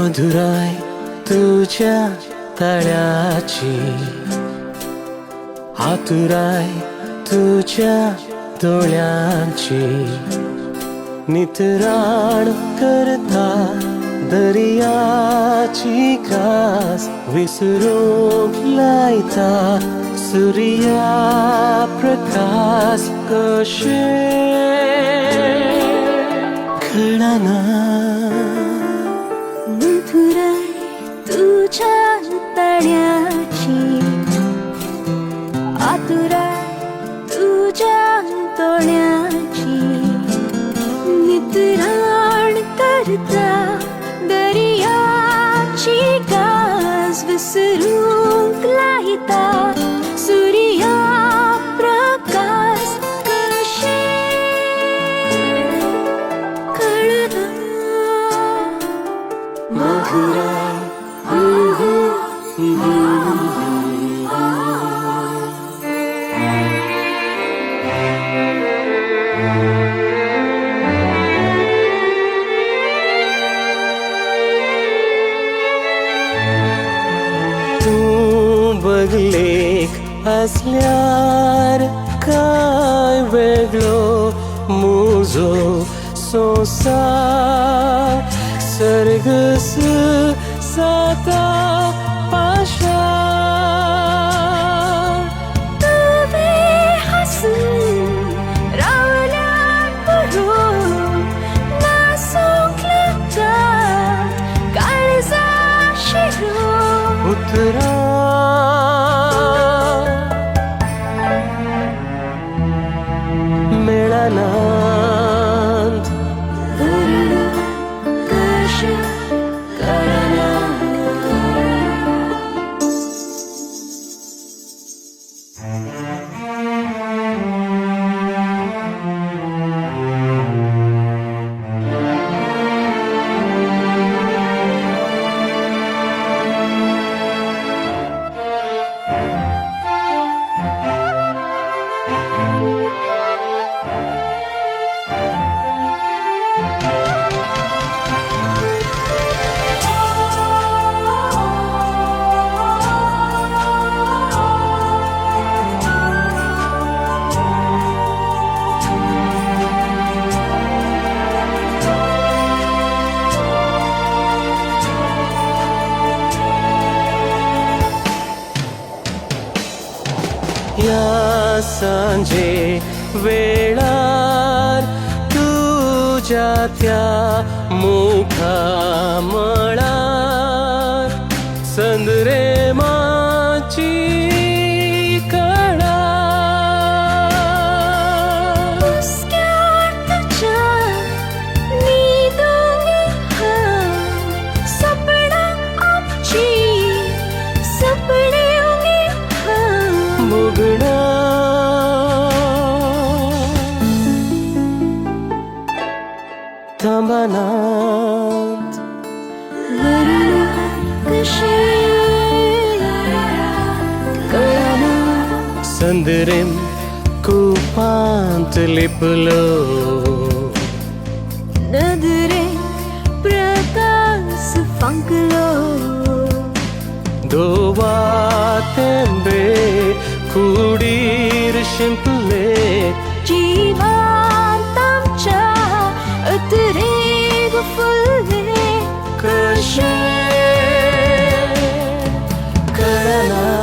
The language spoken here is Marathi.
मधुराय तुझ्या तळ्याची, आतुराय तुझ्या डोळ्यांची, नितराण करता दर्याची कास, विसरूंक लायता सूर्या प्रकाश कशे कळना. मधुराय तुझ्या तळ्याची, आतुराय तुझ्या डोळ्यांची, नितराण करता दर्याची कास, विसरूंक लायता सूर्या प्रकाश कशे कळना. मधुराय तू बगलेक असल्यार काय वेगळो मुजो संसार, सर्गस साता पाशार. तुवे हसून रावल्यार बरोवन नासूंक लागता काळजा शिरो. उतरा मेळनांत कशे कळना. या सांजे वेळार तुझ्या त्या मुखा मळार संद्रे माची कळा. हुस्क्यार तुझ्या न्हिदोंगे हांव, सपनां आमची सपनेवंगे हांव. मुगडा थांबनांत वरना कशे कळना. संद्रेम कुपांत लिपलो, नदरे प्रकाश फंकलो. दोवा तेंबे कुडीर शिंपले, जिवांत आमच्या अतरेक फुलले. कशे कळना.